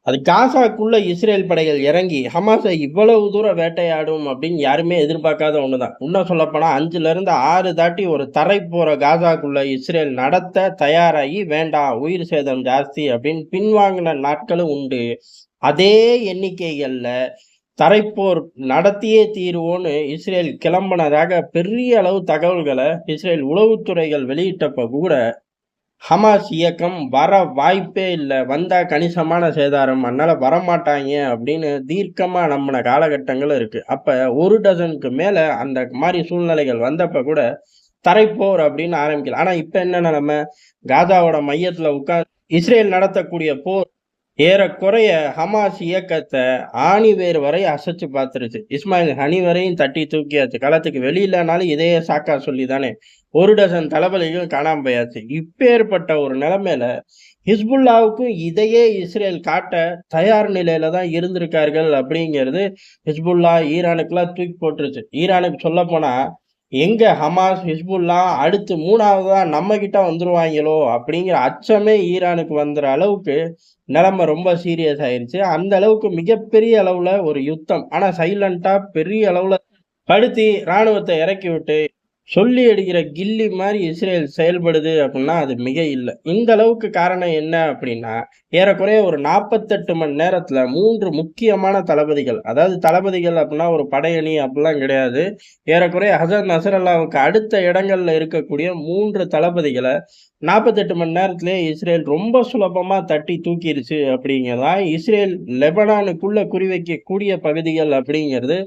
அது காசாக்குள்ள இஸ்ரேல் படைகள் இறங்கி ஹமாஸை இவ்வளவு தூரம் வேட்டையாடும் அப்படின்னு யாருமே எதிர்பார்க்காத ஒண்ணுதான். இன்னும் சொல்லப்போனா 5ல இருந்து 6 தாட்டி ஒரு தரை போற காசாக்குள்ள இஸ்ரேல் நடத்த தயாராகி வேண்டாம் உயிர் சேதம் ஜாஸ்தி அப்படின்னு பின்வாங்கின நாட்களும் உண்டு. அதே எண்ணிக்கைகள்ல தரைப்போர் நடத்தியே தீருவோன்னு இஸ்ரேல் கிளம்பினதாக பெரிய அளவு தகவல்களை இஸ்ரேல் உளவுத்துறைகள் வெளியிட்டப்ப கூட ஹமாஸ் இயக்கம் வர வாய்ப்பே இல்ல. வந்தா கணிசமான சேதாரம். அதனால வரமாட்டாய்ங்க அப்படின்னு தீர்க்கமா நம்பின காலகட்டங்களும் இருக்கு. அப்ப 1 டசனுக்கு மேல அந்த மாரி சூழ்நிலைகள் வந்தப்ப கூட தரைப்போர் அப்படின்னு ஆரம்பிக்கல. ஆனா இப்ப என்ன நிலைமை? காசாவோட மையத்துல இஸ்ரேல் நடத்தக்கூடிய போர் ஏறக்குறைய ஹமாஸ் இயக்கத்த ஆணிவேர் வரை அசைச்சு பார்த்துருச்சு. இஸ்மாயில் ஹனி வரையும் தட்டி தூக்கியாச்சு. களத்துக்கு வெளியிலனாலும் இதையே சாக்கா சொல்லி தானே 1 டசன் தளபதிகளும் காணாம போயாச்சு. இப்பேற்பட்ட ஒரு நிலைமையில ஹிஸ்புல்லாவுக்கும் இதையே இஸ்ரேல் காட்ட தயார் நிலையில தான் இருந்திருக்கார்கள் அப்படிங்கிறது ஹிஸ்புல்லா, ஈரானுக்குலாம் தூக்கி போட்டுருச்சு. ஈரானுக்கு சொல்லப்போனா, எங்க ஹமாஸ், ஹிஸ்புல்லா அடுத்து 3வதா நம்ம கிட்ட வந்துருவாய்ங்களோ அப்படிங்கிற அச்சமே ஈரானுக்கு வந்துற அளவுக்கு நிலைமை ரொம்ப சீரியஸ் ஆயிருச்சு. அந்த அளவுக்கு மிகப்பெரிய அளவுல ஒரு யுத்தம். ஆனா சைலன்ட்டா பெரிய அளவுல படுத்தி ராணுவத்த இறக்கி விட்டு சொல்லி அடிக்கிற கில்லி மாரி இஸ்ரேல் செயல்படுது அப்படின்னா, அது மிகை இல்ல. இந்த அளவுக்கு காரணம் என்ன அப்படின்னா, ஏறக்குறைய ஒரு 48 மணி நேரத்துல 3 முக்கியமான தளபதிகள், அதாவது தளபதிகள் அப்படின்னா ஒரு படையணி அப்படிலாம் கிடையாது. ஏறக்குறைய ஹசன் நஸ்ரல்லாவுக்கு அடுத்த இடங்கள்ல இருக்கக்கூடிய 3 தளபதிகள 48 மணி நேரத்திலேயே இஸ்ரேல் ரொம்ப சுலபமா தட்டி தூக்கிருச்சு அப்படிங்கிறதான் இஸ்ரேல் லெபனானுக்குள்ள குறிவைக்கக்கூடிய பகுதிகள் அப்படிங்கிறது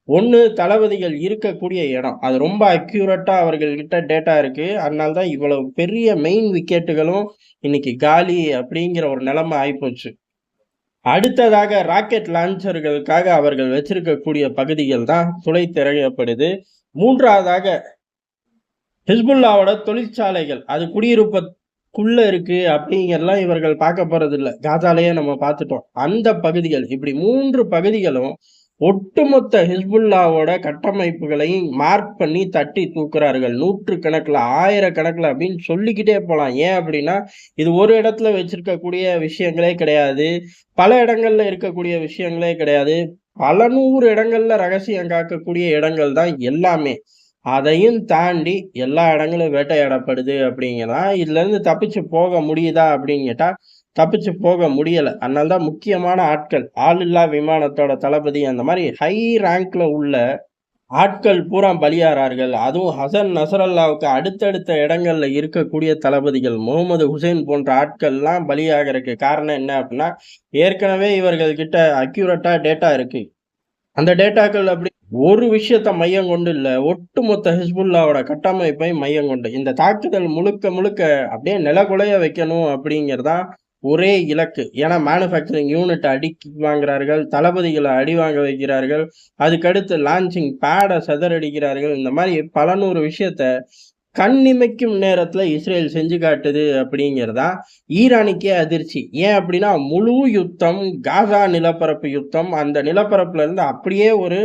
ஒண்ணு தளபதிகள் இருக்கக்கூடிய இடம். அது ரொம்ப அக்யூரேட்டா அவர்கள்கிட்ட டேட்டா இருக்கு. அதனால தான் இவ்வளவு பெரிய மெயின் விக்கெட்டுகளும் இன்னைக்கு காலி அப்படிங்கிற ஒரு நிலைமை ஆயிப்போச்சு. அடுத்ததாக ராக்கெட் லான்ச்சர்களுக்காக அவர்கள் வச்சிருக்கக்கூடிய பகுதிகள் தான் துளைத்தெறியப்படுது. 3வதாக ஹிஸ்புல்லாவோட தொழிற்சாலைகள். அது குடியிருப்புக்குள்ள இருக்கு அப்படிங்கிறதெல்லாம் இவர்கள் பார்க்க போறதில்ல. காசாலயே நம்ம பார்த்துட்டோம். அந்த பகுதிகள் இப்படி 3 பகுதிகளும் ஒட்டுமொத்த ஹிஸ்புல்லாவோட கட்டமைப்புகளையும் மார்க் பண்ணி தட்டி தூக்குறார்கள். 100கணக்குல, 1000கணக்குல அப்படின்னு சொல்லிக்கிட்டே போலாம். ஏன் அப்படின்னா, இது ஒரு இடத்துல வச்சிருக்கக்கூடிய விஷயங்களே கிடையாது. பல இடங்கள்ல இருக்கக்கூடிய விஷயங்களே கிடையாது. பல 100 இடங்கள்ல ரகசியம் காக்கக்கூடிய இடங்கள் தான் எல்லாமே. அதையும் தாண்டி எல்லா இடங்களும் வேட்டையாடப்படுது அப்படிங்கிறதான். இதுலருந்து தப்பிச்சு போக முடியுதா அப்படின்னு கேட்டா, தப்பிச்சு போக முடியல. அதனால தான் முக்கியமான ஆட்கள், ஆளில்லா விமானத்தோட தளபதி அந்த மாரி ஹை ரேங்க்ல உள்ள ஆட்கள் பூரா பலியாறார்கள். அதுவும் ஹசன் நஸ்ரல்லாவுக்கு அடுத்தடுத்த இடங்கள்ல இருக்கக்கூடிய தளபதிகள், முகமது ஹுசைன் போன்ற ஆட்கள்லாம் பலியாகறதுக்கு காரணம் என்ன அப்படின்னா, ஏற்கனவே இவர்கள் கிட்ட அக்யூரேட்டா டேட்டா இருக்கு. அந்த டேட்டாக்கள் அப்படி ஒரு விஷயத்த மையம் கொண்டு இல்ல. ஒட்டுமொத்த ஹிஸ்புல்லாவோட கட்டமைப்பை மையம் கொண்டு. இந்த தாக்குதல் முழுக்க முழுக்க அப்படியே நிலகுலைய வைக்கணும் அப்படிங்கிறதான் ஒரே இலக்கு. ஏன்னா மேனுஃபேக்சரிங் யூனிட்ட அடிக்கி வாங்குறார்கள், தளபதிகள அடி வாங்க வைக்கிறார்கள், அதுக்கடுத்து லான்ச்சிங் பேட சிதறடிக்கிறார்கள். இந்த மாரி பல 100 விஷயத்த கண்ணிமைக்கும் நேரத்துல இஸ்ரேல் செஞ்சு காட்டுது அப்படிங்கிறதான் ஈரானுக்கே அதிர்ச்சி. ஏன் அப்படின்னா, முழு யுத்தம் காசா நிலப்பரப்பு யுத்தம். அந்த நிலப்பரப்புல இருந்து அப்படியே ஒரு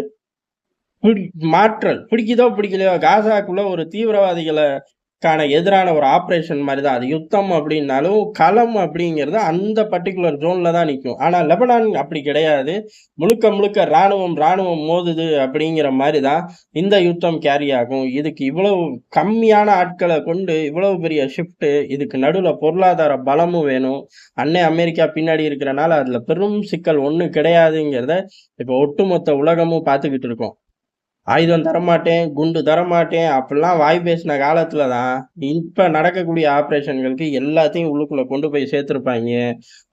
பிடி மாற்றல். பிடிக்குதோ பிடிக்கலையோ காசாக்குள்ள ஒரு தீவிரவாதிகளுக்கான எதிரான ஒரு ஆப்பரேஷன் மாரி தான். அது யுத்தம் அப்படின்னாலும், களம் அப்படிங்கிறது அந்த பர்ட்டிகுலர் ஜோன்ல தான் நிக்கும். ஆனா லெபனான் அப்படி கிடையாது. முழுக்க முழுக்க ராணுவம் மோதுது அப்படிங்கிற மாரி தான் இந்த யுத்தம் கேரி ஆகும். இதுக்கு இவ்வளவு கம்மியான ஆட்கள கொண்டு இவ்வளவு பெரிய ஷிஃப்ட், இதுக்கு நடுவுல பொருளாதார பலமும் வேணும். அன்னை அமெரிக்கா பின்னாடி இருக்கிறனால அதுல பெரும் சிக்கல் ஒண்ணும் கிடையாதுங்கிறத இப்ப ஒட்டுமொத்த உலகமும் பார்த்துக்கிட்டு இருக்கோம். ஆயுதம் தரமாட்டேன், குண்டு தரமாட்டேன் அப்படிலாம் வாய் பேசின காலத்துல தான், இப்ப நடக்கக்கூடிய ஆப்பரேஷன்களுக்கு எல்லாத்தையும் உள்ளுக்குள்ள கொண்டு போய் சேர்த்திருப்பாய்ங்க.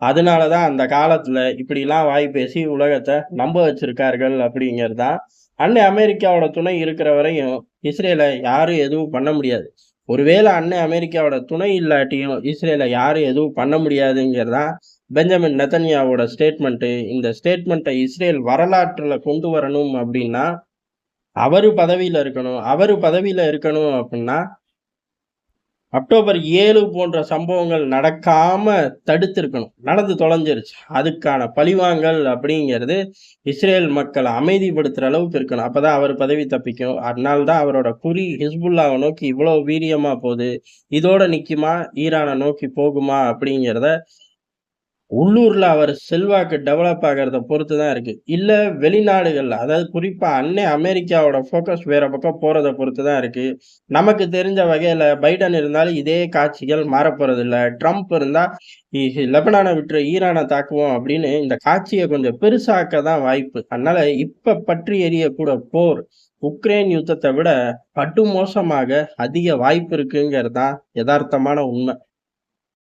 அதனால தான் அந்த காலத்துல இப்படிலாம் வாய் பேசி உலகத்த நம்ப வச்சிருக்கார்கள் அப்படிங்கிறது தான். அன்னை அமெரிக்காவோட துணை இருக்கிற வரையும் இஸ்ரேல யாரும் எதுவும் பண்ண முடியாது. ஒருவேளை அன்னை அமெரிக்காவோட துணை இல்லாட்டியும் இஸ்ரேல யாரும் எதுவும் பண்ண முடியாதுங்கிறது தான் பெஞ்சமின் நெதன்யாவோட ஸ்டேட்மெண்ட். இந்த ஸ்டேட்மெண்ட்ட இஸ்ரேல் வரலாற்றுல கொண்டு வரணும் அப்படின்னா அவரு பதவியில இருக்கணும் அப்டின்னா, அக்டோபர் 7 போன்ற சம்பவங்கள் நடக்காம தடுத்திருக்கணும். நடந்து தொலைஞ்சிருச்சு. அதுக்கான பழிவாங்கல் அப்படிங்கிறது இஸ்ரேல் மக்கள அமைதிப்படுத்துற அளவுக்கு இருக்கணும். அப்பதான் அவர் பதவி தப்பிக்கும். அதனால தான் அவரோட குறி ஹிஸ்புல்லாவ நோக்கி இவ்வளவு வீரியமா போது. இதோட நிக்குமா? ஈரான நோக்கி போகுமா? அப்படிங்கிறத உள்ளூர்ல அவர் செல்வாக்கு டெவலப் ஆகுறத பொறுத்து தான் இருக்கு. இல்ல வெளிநாடுகள்ல, அதாவது குறிப்பா அன்னை அமெரிக்காவோட ஃபோக்கஸ் வேற பக்கம் போறத பொறுத்து தான் இருக்கு. நமக்கு தெரிஞ்ச வகையில பைடன் இருந்தாலும் இதே காட்சிகள் மாறப்போறதில்ல. ட்ரம்ப் இருந்தா லெபனான விட்டுரு ஈரான தாக்குவோம் அப்படின்னு இந்த காட்சிய கொஞ்சம் பெருசாக்க தான் வாய்ப்பு. அதனால இப்ப பற்றி எரியக்கூட போர், உக்ரைன் யுத்தத்த விட படுமோசமாக அதிக வாய்ப்பு இருக்குங்கிறது தான் எதார்த்தமான உண்ம.